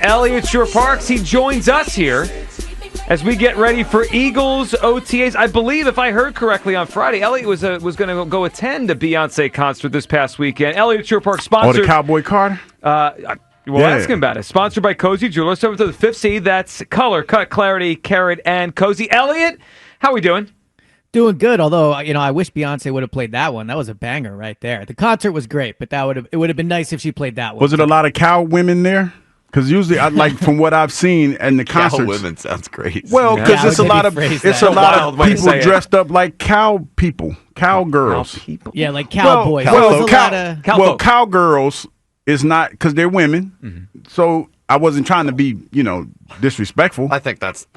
Eliot Shorr-Parks. He joins us here as we get ready for Eagles OTAs. I believe, if I heard correctly on Friday, Eliot was going to go attend a Beyonce concert this past weekend. Eliot Shorr-Parks sponsored. Oh, the Cowboy card? Ask him about it. Sponsored by Cozy Jewelers. Over to the fifth seed. That's color, cut, clarity, carrot, and Cozy. Eliot, how are we doing? Doing good, although, I wish Beyonce would have played that one. That was a banger right there. The concert was great, but it would have been nice if she played that one. Was it a lot of cow women there? Because usually, from what I've seen in the concerts, cow women sounds great. Well, because it's a lot of people dressed up like cow people, cowgirls. Yeah, like cowboys. Cowgirls is not because they're women. Mm-hmm. So I wasn't trying to be, disrespectful. I think that's.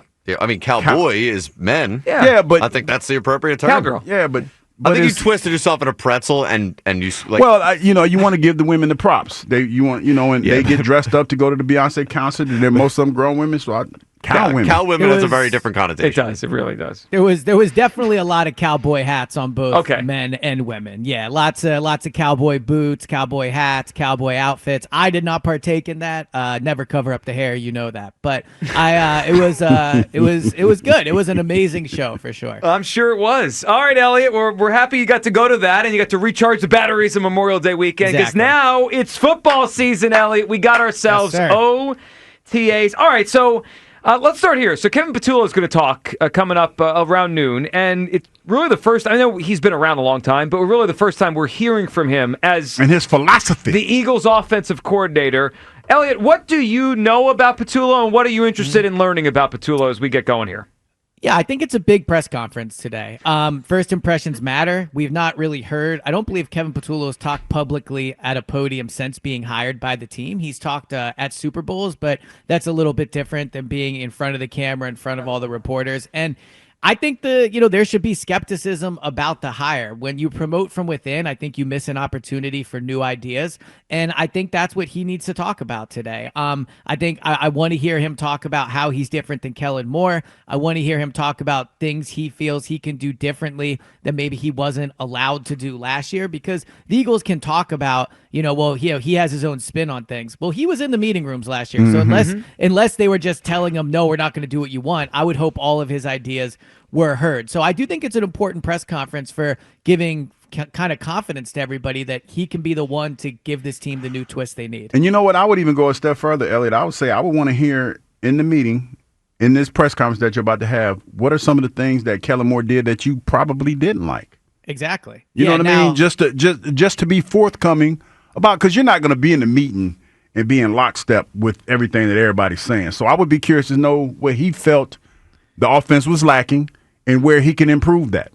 Cowboy is men. Yeah, but I think that's the appropriate term. Cowgirl. Yeah, but I think you twisted yourself in a pretzel and you like. Well, you want to give the women the props. They get dressed up to go to the Beyonce concert, and most of them grown women. So cow women. Cow women has a very different connotation. It does. It really does. There was definitely a lot of cowboy hats on both men and women. Yeah, lots of cowboy boots, cowboy hats, cowboy outfits. I did not partake in that. Never cover up the hair, you know that. But it was good. It was an amazing show for sure. I'm sure it was. All right, Eliot, we're happy you got to go to that and you got to recharge the batteries of Memorial Day weekend because now it's football season, Eliot. We got ourselves OTAs. All right, so. Let's start here. So Kevin Patula is going to talk coming up around noon, and it's really the first. I know he's been around a long time, but really the first time we're hearing from him as and his philosophy, the Eagles' offensive coordinator. Eliot, what do you know about Patula, and what are you interested in learning about Patula as we get going here? Yeah, I think it's a big press conference today. First impressions matter. We've not really heard. I don't believe Kevin Patula has talked publicly at a podium since being hired by the team. He's talked at Super Bowls, but that's a little bit different than being in front of the camera, in front of all the reporters. And I think there should be skepticism about the hire. When you promote from within, I think you miss an opportunity for new ideas, and I think that's what he needs to talk about today. I think I want to hear him talk about how he's different than Kellen Moore. I want to hear him talk about things he feels he can do differently that maybe he wasn't allowed to do last year, because the Eagles can talk about, he has his own spin on things. Well, he was in the meeting rooms last year, so unless they were just telling him, no, we're not going to do what you want, I would hope all of his ideas were heard. So I do think it's an important press conference for giving kind of confidence to everybody that he can be the one to give this team the new twist they need. And you know what? I would even go a step further, Eliot. I would say I would want to hear in the meeting, in this press conference that you're about to have, what are some of the things that Kellen Moore did that you probably didn't like? Exactly. You know what I mean? Just to be forthcoming about, because you're not going to be in the meeting and be in lockstep with everything that everybody's saying. So I would be curious to know where he felt the offense was lacking and where he can improve that.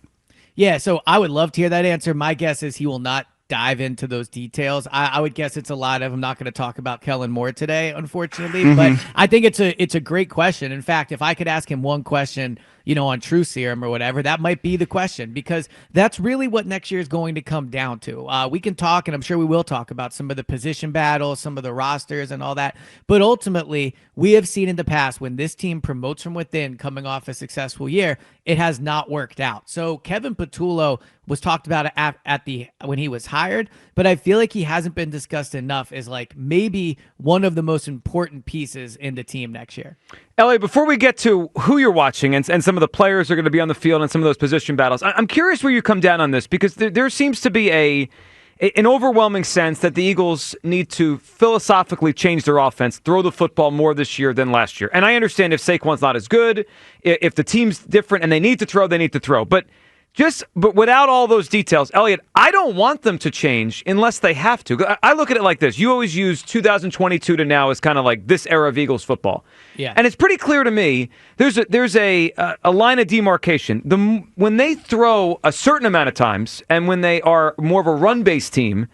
Yeah, so I would love to hear that answer. My guess is he will not dive into those details. I would guess it's a lot of, I'm not going to talk about Kellen Moore today, unfortunately, but I think it's a great question. In fact, if I could ask him one question, on True Serum or whatever, that might be the question, because that's really what next year is going to come down to. We can talk, and I'm sure we will talk about some of the position battles, some of the rosters and all that, but ultimately, we have seen in the past when this team promotes from within coming off a successful year, it has not worked out. So Kevin Patula was talked about when he was hired, but I feel like he hasn't been discussed enough as like maybe one of the most important pieces in the team next year. Eliot, before we get to who you're watching and some of the players are going to be on the field and some of those position battles, I'm curious where you come down on this, because there seems to be an overwhelming sense that the Eagles need to philosophically change their offense, throw the football more this year than last year. And I understand if Saquon's not as good, if the team's different and they need to throw, they need to throw. But without all those details, Eliot, I don't want them to change unless they have to. I look at it like this. You always use 2022 to now as kind of like this era of Eagles football. Yeah. And it's pretty clear to me, there's a line of demarcation. When they throw a certain amount of times and when they are more of a run-based team,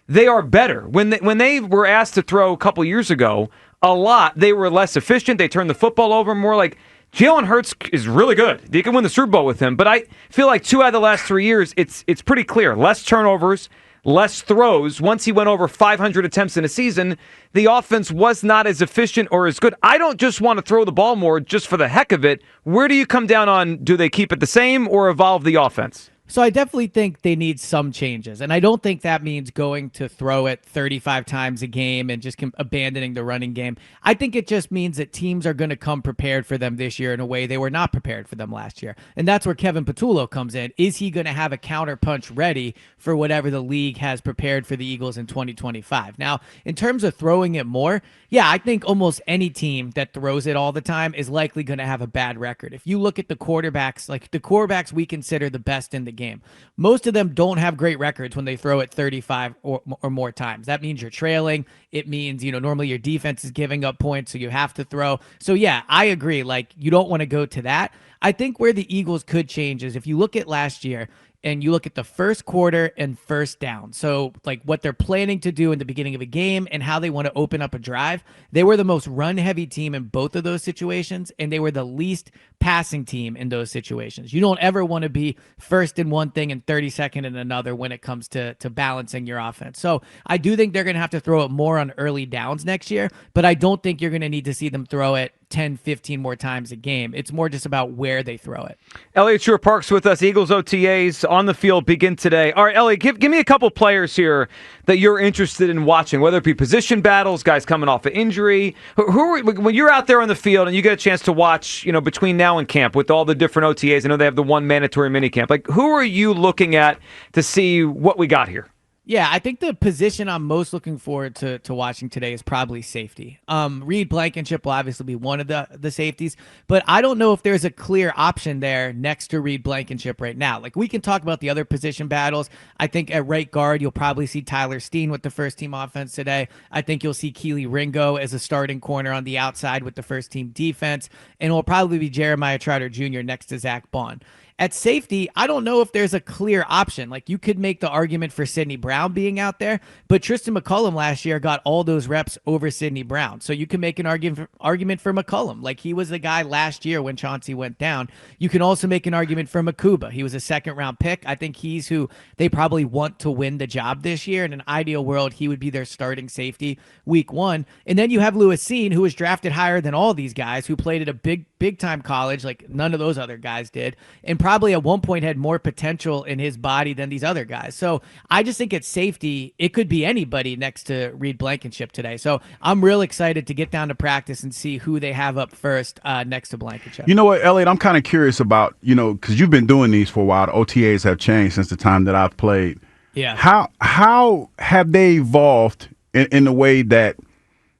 they are better. When they were asked to throw a couple years ago, a lot, they were less efficient. They turned the football over more. Like Jalen Hurts is really good. You can win the Super Bowl with him. But I feel like 2 out of the last 3 years, it's pretty clear. Less turnovers, less throws. Once he went over 500 attempts in a season, the offense was not as efficient or as good. I don't just want to throw the ball more just for the heck of it. Where do you come down on, do they keep it the same or evolve the offense? So I definitely think they need some changes. And I don't think that means going to throw it 35 times a game and just abandoning the running game. I think it just means that teams are going to come prepared for them this year in a way they were not prepared for them last year. And that's where Kevin Patula comes in. Is he going to have a counterpunch ready for whatever the league has prepared for the Eagles in 2025? Now, in terms of throwing it more, yeah, I think almost any team that throws it all the time is likely going to have a bad record. If you look at the quarterbacks, like the quarterbacks we consider the best in the game, most of them don't have great records when they throw it 35 or more times. That means you're trailing. It means, normally your defense is giving up points, so you have to throw. So yeah, I agree. Like, you don't want to go to that. I think where the Eagles could change is if you look at last year, and you look at the first quarter and first down. So, like, what they're planning to do in the beginning of a game and how they want to open up a drive. They were the most run-heavy team in both of those situations, and they were the least passing team in those situations. You don't ever want to be first in one thing and 32nd in another when it comes to balancing your offense. So, I do think they're going to have to throw it more on early downs next year, but I don't think you're going to need to see them throw it 10, 15 more times a game. It's more just about where they throw it. Eliot Shorr-Parks with us. Eagles OTAs on the field begin today. All right, Eliot, give me a couple players here that you're interested in watching, whether it be position battles, guys coming off of injury. When you're out there on the field and you get a chance to watch, between now and camp with all the different OTAs, I know they have the one mandatory minicamp. Like, who are you looking at to see what we got here? Yeah, I think the position I'm most looking forward to watching today is probably safety. Reed Blankenship will obviously be one of the safeties, but I don't know if there's a clear option there next to Reed Blankenship right now. Like, we can talk about the other position battles. I think at right guard, you'll probably see Tyler Steen with the first team offense today. I think you'll see Keely Ringo as a starting corner on the outside with the first team defense, and it will probably be Jeremiah Trotter Jr. next to Zach Bond. At safety, I don't know if there's a clear option. Like, you could make the argument for Sidney Brown being out there, but Tristan McCullum last year got all those reps over Sidney Brown. So you can make an argument for McCullum. Like, he was the guy last year when Chauncey went down. You can also make an argument for Makuba. He was a second-round pick. I think he's who they probably want to win the job this year. In an ideal world, he would be their starting safety week one. And then you have Lewis Seen, who was drafted higher than all these guys, who played at a big-time college like none of those other guys did, and probably at one point had more potential in his body than these other guys. So I just think at safety, it could be anybody next to Reed Blankenship today. So I'm real excited to get down to practice and see who they have up first next to Blankenship. You know what, Eliot, I'm kind of curious about, because you've been doing these for a while. The OTAs have changed since the time that I've played. Yeah. How have they evolved in the way that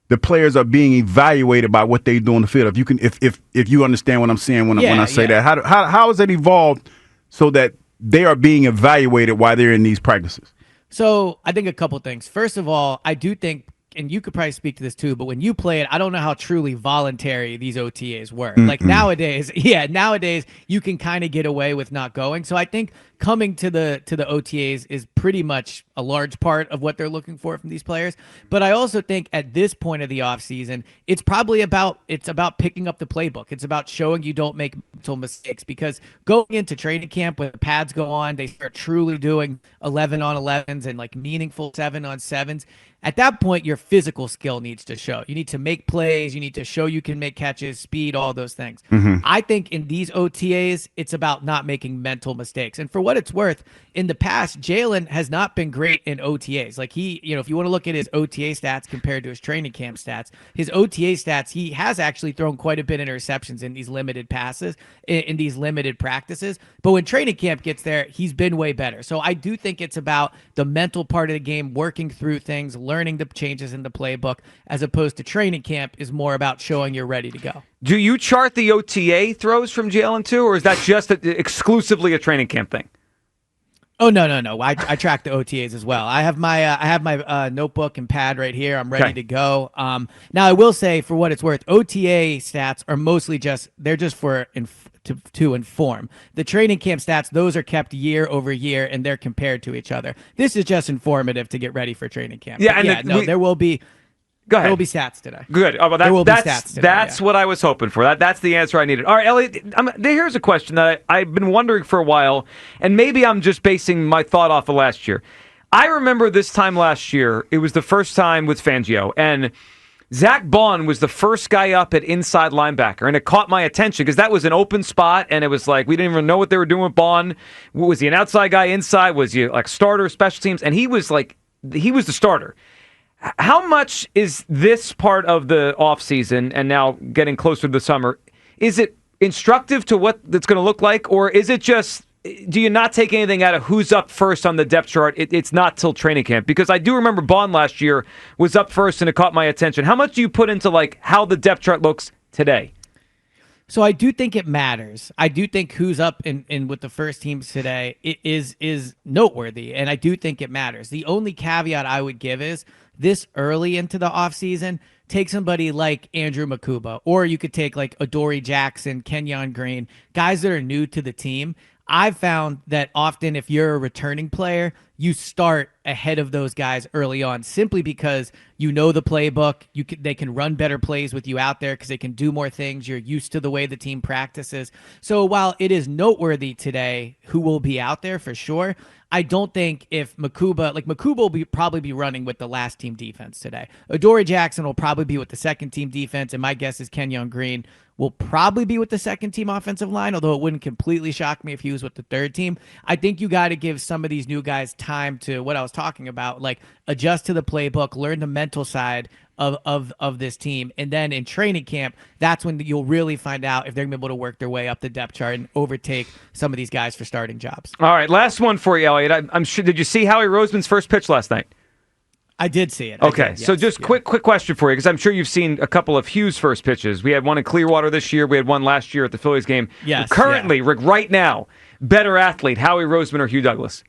the players are being evaluated by what they do on the field? If you understand what I'm saying when I say that, how has it evolved so that they are being evaluated while they're in these practices? So I think a couple things. First of all, I do think, and you could probably speak to this too, but when you play it, I don't know how truly voluntary these OTAs were. Mm-hmm. Like nowadays you can kind of get away with not going. So I think coming to the OTAs is pretty much a large part of what they're looking for from these players. But I also think at this point of the offseason, it's about picking up the playbook. It's about showing you don't make mental mistakes, because going into training camp when the pads go on, they start truly doing 11-on-11s and like meaningful 7-on-7s. At that point, your physical skill needs to show. You need to make plays. You need to show you can make catches, speed, all those things. Mm-hmm. I think in these OTAs, it's about not making mental mistakes. And for what it's worth, in the past, Jalen has not been great in OTAs. Like if you want to look at his OTA stats compared to his training camp stats, his OTA stats, he has actually thrown quite a bit of interceptions in these limited passes, in these limited practices. But when training camp gets there, he's been way better. So I do think it's about the mental part of the game, working through things, learning the changes in the playbook, as opposed to training camp is more about showing you're ready to go. Do you chart the OTA throws from Jalen too, or is that just exclusively a training camp thing? Oh, no. I track the OTAs as well. I have my notebook and pad right here. I'm ready to go. Now, I will say, for what it's worth, OTA stats are mostly just for to inform. The training camp stats, those are kept year over year, and they're compared to each other. This is just informative to get ready for training camp. Yeah, there will be. Go ahead. There will be stats today. Good. Oh, well, there will be stats today. That's what I was hoping for. That's the answer I needed. All right, Eliot, here's a question that I've been wondering for a while, and maybe I'm just basing my thought off of last year. I remember this time last year, it was the first time with Fangio, and Zach Bond was the first guy up at inside linebacker, and it caught my attention because that was an open spot, and it was like we didn't even know what they were doing with Bond. Was he an outside guy, inside? Was he like starter, special teams? And he was the starter. How much is this part of the offseason and now getting closer to the summer, is it instructive to what it's going to look like, or is it just, do you not take anything out of who's up first on the depth chart? It's not till training camp, because I do remember Bond last year was up first and it caught my attention. How much do you put into like how the depth chart looks today? So I do think it matters. I do think who's up in with the first teams today is noteworthy, and I do think it matters. The only caveat I would give is this early into the offseason, take somebody like Andrew Makuba, or you could take like Adoree Jackson, Kenyon Green, guys that are new to the team. I've found that often if you're a returning player, you start ahead of those guys early on simply because you know the playbook. They can run better plays with you out there because they can do more things. You're used to the way the team practices. So while it is noteworthy today who will be out there for sure, I don't think if Makuba will probably be running with the last team defense today. Adoree Jackson will probably be with the second team defense, and my guess is Kenyon Green will probably be with the second team offensive line, although it wouldn't completely shock me if he was with the third team. I think you got to give some of these new guys time to, what I was talking about, like adjust to the playbook, learn the mental side of this team. And then in training camp, that's when you'll really find out if they're going to be able to work their way up the depth chart and overtake some of these guys for starting jobs. All right, last one for you, Elliot. I'm sure, did you see Howie Roseman's first pitch last night? I did see it. Okay, so just quick question for you, because I'm sure you've seen a couple of Hughes' first pitches. We had one in Clearwater this year. We had one last year at the Phillies game. Yes. Currently, Rick, right now, better athlete, Howie Roseman or Hugh Douglas?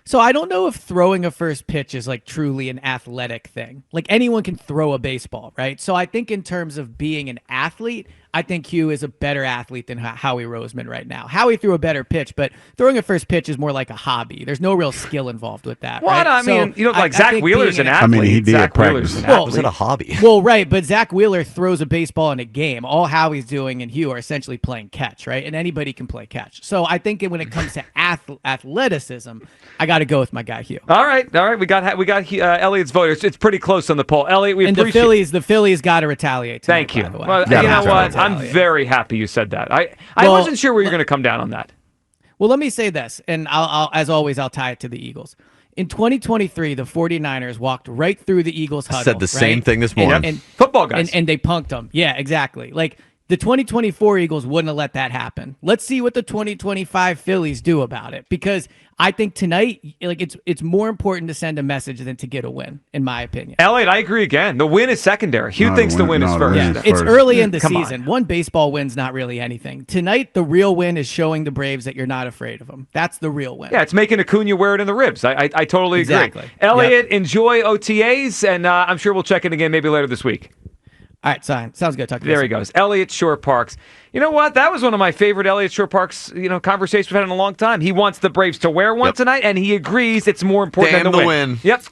So I don't know if throwing a first pitch is like truly an athletic thing. Like anyone can throw a baseball, right? So I think in terms of being an athlete, I think Hugh is a better athlete than Howie Roseman right now. Howie threw a better pitch, but throwing a first pitch is more like a hobby. There's no real skill involved with that. What? Right? I mean, like Zach Wheeler's an athlete. I mean, he did Zach practice. Wheeler's an Well, was athlete. it a hobby? Well, right, but Zach Wheeler throws a baseball in a game. All Howie's doing and Hugh are essentially playing catch, right? And anybody can play catch. So I think when it comes to athleticism, I got to go with my guy Hugh. All right. We got Elliot's vote. It's pretty close on the poll. Elliot, we appreciate the Phillies got to retaliate tonight, Thank you. by the way. Well, Yeah, you know what? retaliate. I'm very happy you said that. I Well, wasn't sure where you're going to come down on that. Well, let me say this, and I'll as always, I'll tie it to the Eagles. In 2023, the 49ers walked right through the Eagles huddle. Said the same thing this morning. And Football guys. And they punked them. Yeah, exactly. Like, the 2024 Eagles wouldn't have let that happen. Let's see what the 2025 Phillies do about it, because I think tonight, like, it's more important to send a message than to get a win, in my opinion. Elliot, I agree again. The win is secondary. Hugh No, thinks the win is first. Yeah, first. it's early in the Come on. season. One baseball win's not really anything. Tonight, the real win is showing the Braves that you're not afraid of them. That's the real win. Yeah, it's making Acuna wear it in the ribs. I totally agree. Exactly. Elliot, enjoy OTAs, and I'm sure we'll check in again maybe later this week. All right, sounds good. Talk to you There soon. he goes. Eliot Shorr-Parks. You know what? That was one of my favorite Eliot Shorr-Parks, conversations we've had in a long time. He wants the Braves to wear one tonight, and he agrees it's more important Damn than the the win. Yep.